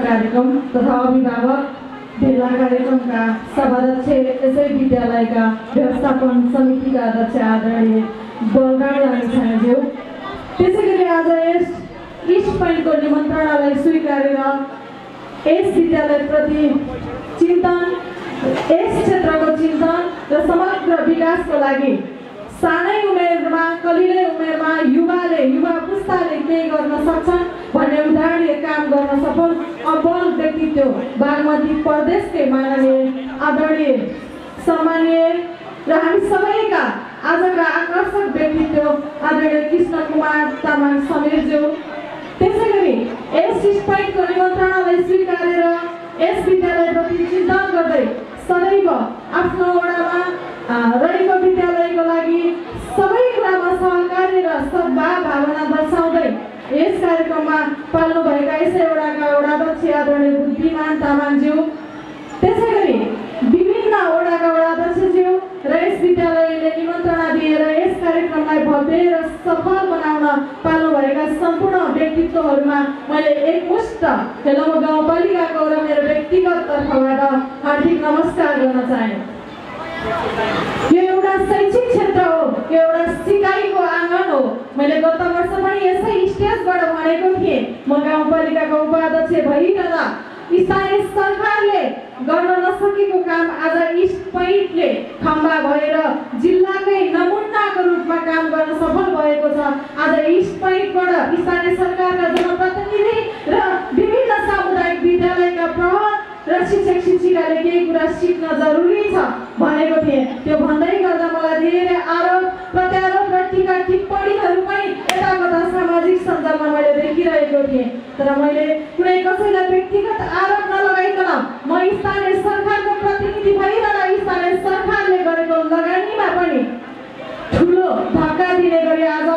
कार्यक्रम तथा अभिभावक भेला कार्यक्रमका सभाध्यक्ष यसै विद्यालयका व्यवस्थापन समितिका अध्यक्ष आदरणीय बलराम लामिछानेज्यू, त्यसै गरी आज यस इस्ट पोइन्टको निमन्त्रणालाई स्वीकारेर यस विद्यालयप्रति चिन्तन, यस क्षेत्रको चिन्तन र समग्र विकासको लागि सानै उमेरमा कलिलै उमेरमा युवा पुस्ताले केही गर्न सक्छन् भन्ने उदाहरणीय काम गर्न सफल अब्बल व्यक्तित्व बागमती प्रदेशकै माननीय आदरणीय सम्माननीय र हामी सबैका आजका आकर्षक व्यक्तित्व आदरणीय कृष्ण कुमार तामाङ समेरज्यू, त्यसै गरी यस इस्ट पोइन्टको निमन्त्रणालाई स्वीकारेर यस विद्यालयप्रति चिन्तन गर्दै सदैव आफ्नो वडामा रहेको विद्यालयको लागि सबै कुरामा सहकारी र सद्भावना दर्शाउँदै यस कार्यक्रममा पाल्नुभएका यसै वडाका वडाध्यक्ष आदरणीय बुद्धिमान तामाङज्यू, त्यसै गरी विभिन्न वडाका वडाध्यक्षज्यू र यस विद्यालयले निमन्त्रणा दिएर यस कार्यक्रमलाई भव्य र सफल बनाउन पाल्नुभएका सम्पूर्ण व्यक्तित्वहरूमा मैले एकमुष्ट हेलमो गाउँपालिकाको र मेरो व्यक्तिगत तर्फबाट हार्दिक नमस्कार गर्न चाहे। यो एउटा शैक्षिक क्षेत्र हो, यो एउटा सिकाइको आँगन हो। मैले गत वर्ष पनि यसै स्टेजबाट भनेको थिएँ, म गाउँपालिकाको उपाध्यक्ष भइरहँदा स्थानीय सरकारले गर्न नसकेको काम आज इस्ट पोइन्टले खम्बा भएर जिल्लाकै नमुनाको रूपमा काम गर्न सफल भएको छ। आज इस्ट पोइन्टबाट स्थानीय सरकारका जनप्रतिनिधि र विभिन्न सामुदायिक विद्यालयका प्रहर र शिक्षक शिक्षिकाले केही कुरा सिक्न जरुरी छ भनेको थिएँ। त्यो भन्दै गर्दा मलाई धेरै आरोप प्रत्यारोप र टीका टिप्पणीहरू पनि यताउता सामाजिक सञ्जालमा मैले देखिरहेको थिएँ, तर मैले कुनै कसैलाई व्यक्तिगत आरोप नलगाइकन म स्थानीय सरकारको प्रतिनिधि भइरहँदा स्थानीय सरकारले गरेको लगानीमा पनि ठुलो धक्का दिने गरी आज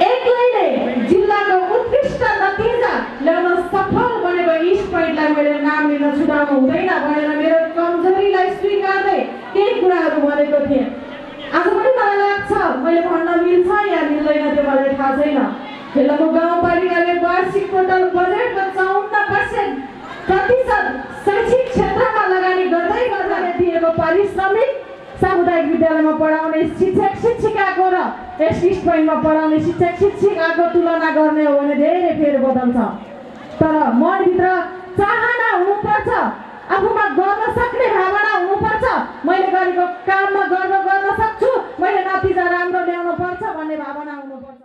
एक्लैले जिल्लाको उत्कृष्ट नतिजा ल्याउन सफल बनेको इस्ट पोइन्टलाई मैले नाम लिन छुटाउनु हुँदैन भनेर मेरो कमजोरीलाई स्वीकार्दै केही कुराहरू भनेको थिएँ। आज पनि मलाई लाग्छ मैले भन्न मिल्छ या मिल्दैन त्यो मलाई थाहा छैन। हेलमो गाउँपालिकाले वार्षिक टोटल बजेटको 54% शैक्षिक क्षेत्रमा लगानी गर्दै गर्दा दिएको पारिश्रमिक सामुदायिक विद्यालयमा पढाउने शिक्षक शिक्षिकाको र यस इस्ट पोइन्टमा पढाउने शिक्षक शिक्षिकाको तुलना गर्ने हो भने धेरै फेरबदल छ। तर मनभित्र चाहना हुनुपर्छ, आफूमा गर्न सक्ने भावना हुनुपर्छ। मैले गरेको काममा गर्व गर्न सक्छु, मैले नतिजा राम्रो ल्याउनु पर्छ भन्ने भावना हुनुपर्छ।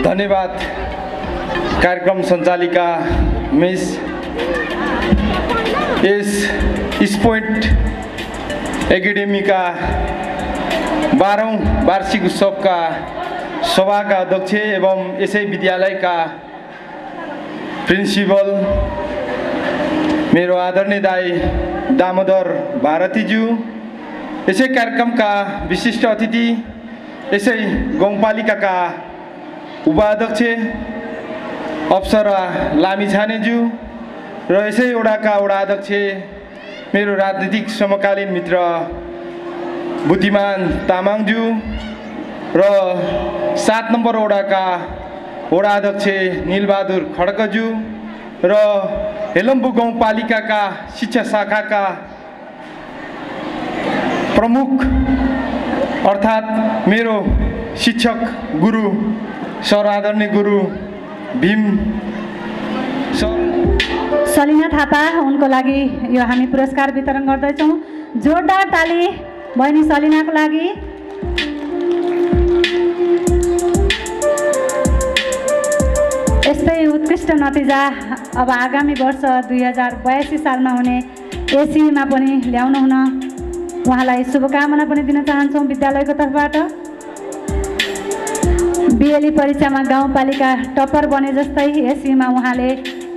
धन्यवाद कार्यक्रम सञ्चालिका मिस। यस इस्ट पोइन्ट एकाडेमीका 12औं वार्षिक उत्सवका सभाका अध्यक्ष एवं यसै विद्यालयका प्रिन्सिपल मेरो आदरणीय दाई दामोदर भारतीज्यू, यसै कार्यक्रमका विशिष्ट अतिथि यसै गाउँपालिकाका उपाध्यक्ष अप्सरा लामिछानेज्यू र यसै वडाका वडाध्यक्ष मेरो राजनीतिक समकालीन मित्र बुद्धिमान तामाङज्यू र 7 नम्बर वडाका वडाध्यक्ष नीलबहादुर खड्काज्यू र हेलम्बु गाउँपालिकाका शिक्षा शाखाका प्रमुख अर्थात् मेरो शिक्षक गुरु सर आदरणीय गुरु भीम सर सलिना थापा उनको लागि यो हामी पुरस्कार वितरण गर्दैछौँ। जोरदार ताली बहिनी सलिनाको लागि। यस्तै उत्कृष्ट नतिजा अब आगामी वर्ष 2082 सालमा हुने एसीमा पनि ल्याउनु हुन उहाँलाई शुभकामना पनि दिन चाहन्छौँ विद्यालयको तर्फबाट। बिएली परीक्षामा गाउँपालिका टप्पर बने जस्तै एसीमा उहाँले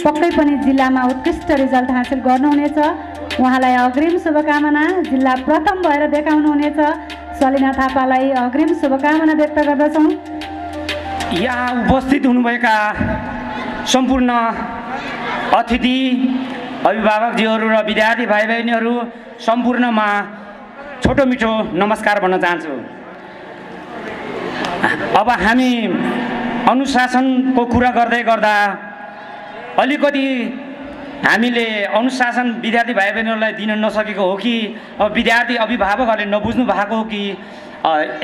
पक्कै पनि जिल्लामा उत्कृष्ट रिजल्ट हासिल गर्नुहुनेछ। उहाँलाई अग्रिम शुभकामना। जिल्ला प्रथम भएर देखाउनुहुनेछ। सलिना थापालाई अग्रिम शुभकामना व्यक्त गर्दछौँ। यहाँ उपस्थित हुनुभएका सम्पूर्ण अतिथि अभिभावकजीहरू र विद्यार्थी भाइ बहिनीहरू सम्पूर्णमा छोटो मिठो नमस्कार भन्न चाहन्छु। अब हामी अनुशासनको कुरा गर्दै गर्दा अलिकति हामीले अनुशासन विद्यार्थी भाइ बहिनीहरूलाई दिन नसकेको हो कि अब विद्यार्थी अभिभावकहरूले नबुझ्नु भएको हो कि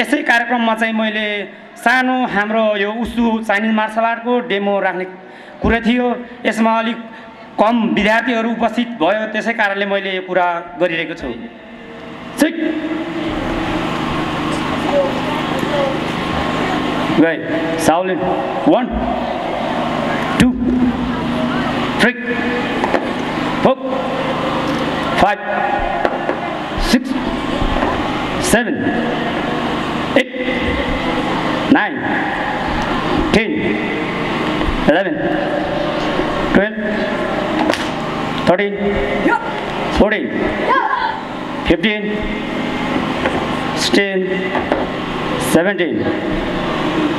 यसै कार्यक्रममा चाहिँ मैले सानो हाम्रो यो उसु चाइनिज मार्सल आर्टको डेमो राख्ने कुरा थियो। यसमा अलिक कम विद्यार्थीहरू उपस्थित भयो, त्यसै कारणले मैले यो कुरा गरिरहेको छु। Shaolin 1 2 3 4 5 6 7 8 9 10 11 12 13 14 15 16 17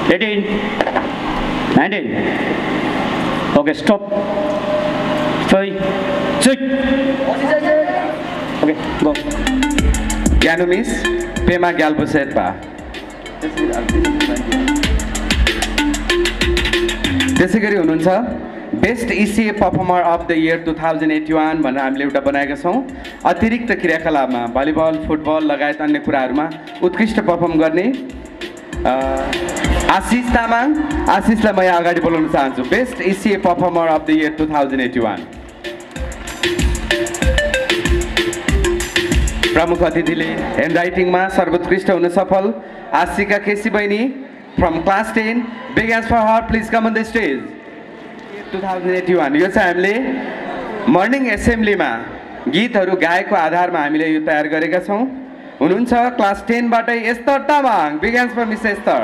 18 19 Okay, stop 5 6 Okay, go Gyanu Miss Pema Gyalpo Setpa त्यसै गरी हुनुहुन्छ best इसिए performer of the year 2081 भनेर हामीले एउटा बनाएका छौँ। अतिरिक्त क्रियाकलापमा भलिबल फुटबल लगायत अन्य कुराहरूमा उत्कृष्ट पर्फर्म गर्ने आशिष तामाङ। आशिषलाई म यहाँ अगाडि बोलाउन चाहन्छु। Best इसिए performer of the year 2081। प्रमुख अतिथिले ह्यान्ड राइटिङमा सर्वोत्कृष्ट हुन सफल आशिका केसी बहिनी from class 10 big hands for her please come on the stage 2081। यो चाहिँ हामीले मर्निङ एसेम्ब्लीमा गीतहरू गाएको आधारमा हामीले यो तयार गरेका छौँ। हुनुहुन्छ क्लास 10 बाटै Esther Tamang. Big hands for miss Esther.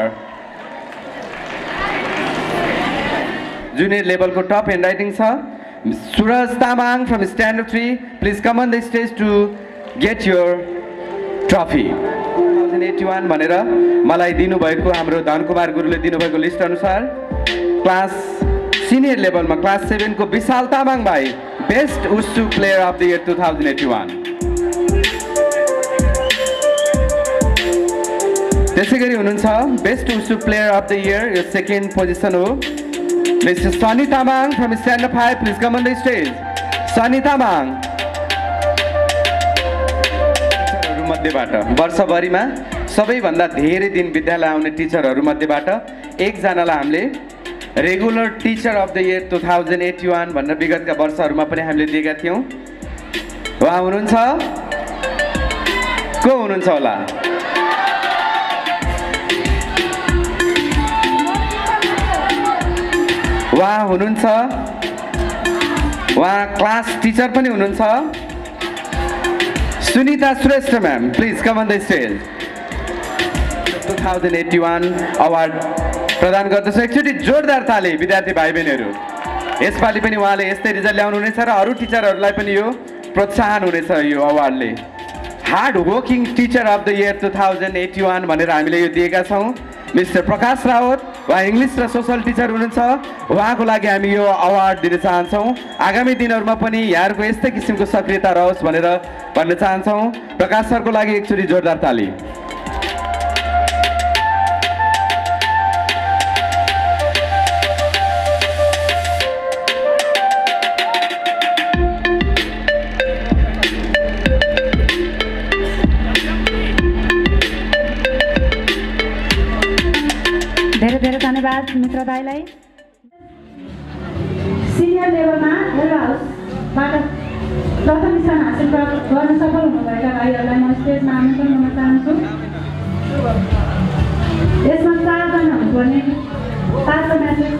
Junior लेभलको टप ह्यान्ड राइटिङ छ Suraj Tamang from standard 3 please come on the stage to get your trophy 2081 भनेर मलाई दिनुभएको हाम्रो धनकुमार गुरुले दिनुभएको लिस्ट अनुसार क्लास सिनियर लेभलमा क्लास 7 को विशाल तामाङ भाइ best wushu player of the year 2081। त्यसै गरी हुनुहुन्छ best wushu player of the year यो सेकेन्ड पोजिसन हो mister Sunny Tamang from standard 5 please come on the stage. Sunny Tamang मध्येबाट वर्षभरिमा सबैभन्दा धेरै दिन विद्यालय आउने टिचरहरू मध्येबाट एकजनालाई हामीले regular teacher of the year 2081 भनेर विगतका वर्षहरूमा पनि हामीले दिएका थियौँ। उहाँ हुनुहुन्छ को हुनुहुन्छ होला? उहाँ हुनुहुन्छ उहाँ क्लास टिचर पनि हुनुहुन्छ Sunita Shrestha ma'am please come on the stage. 2081 award प्रदान गर्दछ। एकचोटि जोरदार ताली विद्यार्थी भाइ बहिनीहरू। यसपालि पनि उहाँले यस्तै रिजल्ट ल्याउनु हुनेछ र अरू टिचरहरूलाई पनि यो प्रोत्साहन हुनेछ। यो अवार्डले hard working teacher of the year 2081 भनेर हामीले यो दिएका छौँ मिस्टर प्रकाश रावत। उहाँ इङ्ग्लिस र सोसल टिचर हुनुहुन्छ। उहाँको लागि हामी यो अवार्ड दिन चाहन्छौँ। आगामी दिनहरूमा पनि यहाँहरूको यस्तै किसिमको सक्रियता रहोस् भनेर भन्न चाहन्छौँ। प्रकाश सरको लागि एकचोटि जोरदार ताली। धेरै धेरै धन्यवाद मित्र दाईलाई। सिनियर लेभलमा हेलो हाउसबाट प्रथम स्थान हासिल गर्न सफल हुनुभएका भाइहरूलाई म स्टेजमा आमन्त्रण गर्न चाहन्छु। यसमा 4 जना हुनुपर्ने 5 म्यासेज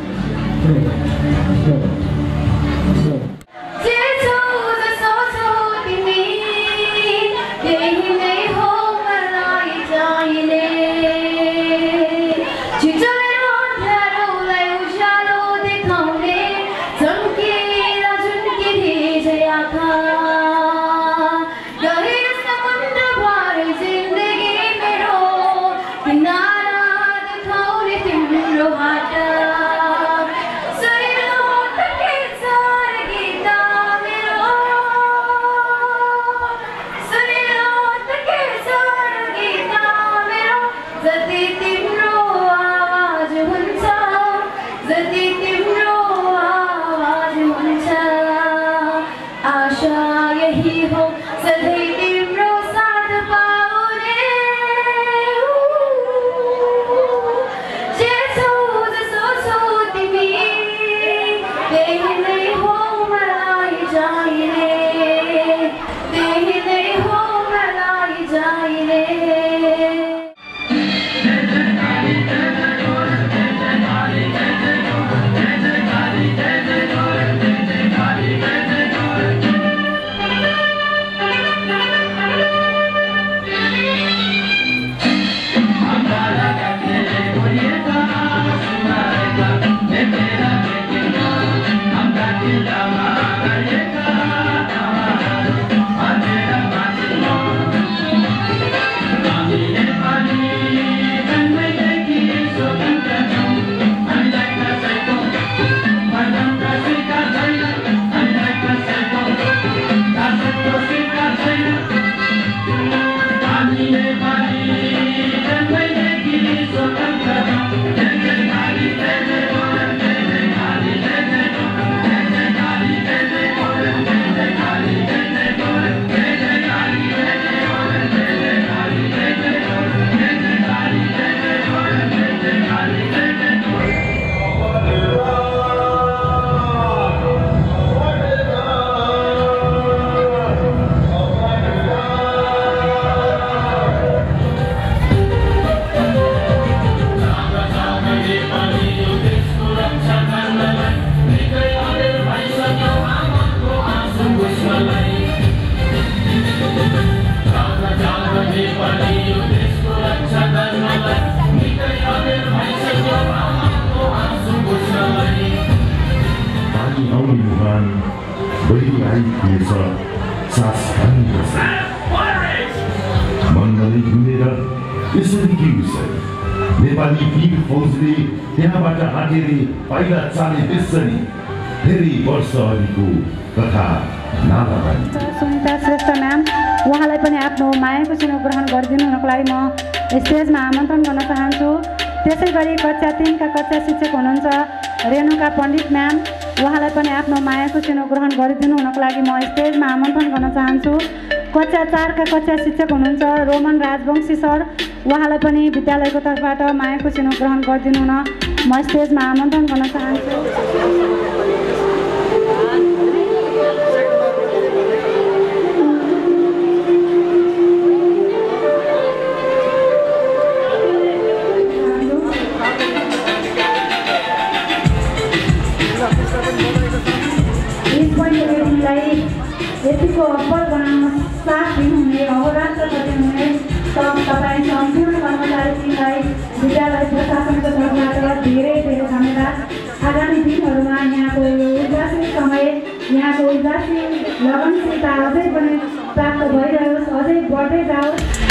नेपाली वीर फौजले त्यहाँबाट हाटेर पहिला चाले बेसरी धेरै वर्ष अघिको कथा नालाबारी। सुनिता श्रेष्ठ म्याम, उहाँलाई पनि आफ्नो मायाको चिनो ग्रहण गरिदिनु हुनको लागि म स्टेजमा आमन्त्रण गर्न चाहन्छु। त्यसै गरी कक्षा 3 का कक्षा शिक्षक हुनुहुन्छ रेणुका पण्डित म्याम, उहाँलाई पनि आफ्नो मायाको चिनो ग्रहण गरिदिनु हुनको लागि म स्टेजमा आमन्त्रण गर्न चाहन्छु। कक्षा 4 का कक्षा शिक्षक हुनुहुन्छ रोमन राजवंशी सर, उहाँलाई पनि विद्यालयको तर्फबाट मायाको चिनो ग्रहण गरिदिनु हुन म स्टेजमा आमन्त्रण गर्न चाहन्छु। यतिको अब्बल बनाउन साथ दिनुहुने अहोरात्र हुने तपाईँ सम्पूर्ण कर्मचारीलाई विद्यालय प्रशासनको तर्फबाट धेरै धेरै धन्यवाद। आगामी दिनहरूमा यहाँको उदासीन समय, यहाँको उदासीन लगनशीलता अझै पनि प्राप्त भइरहोस्, अझै बढ्दै जाओस्।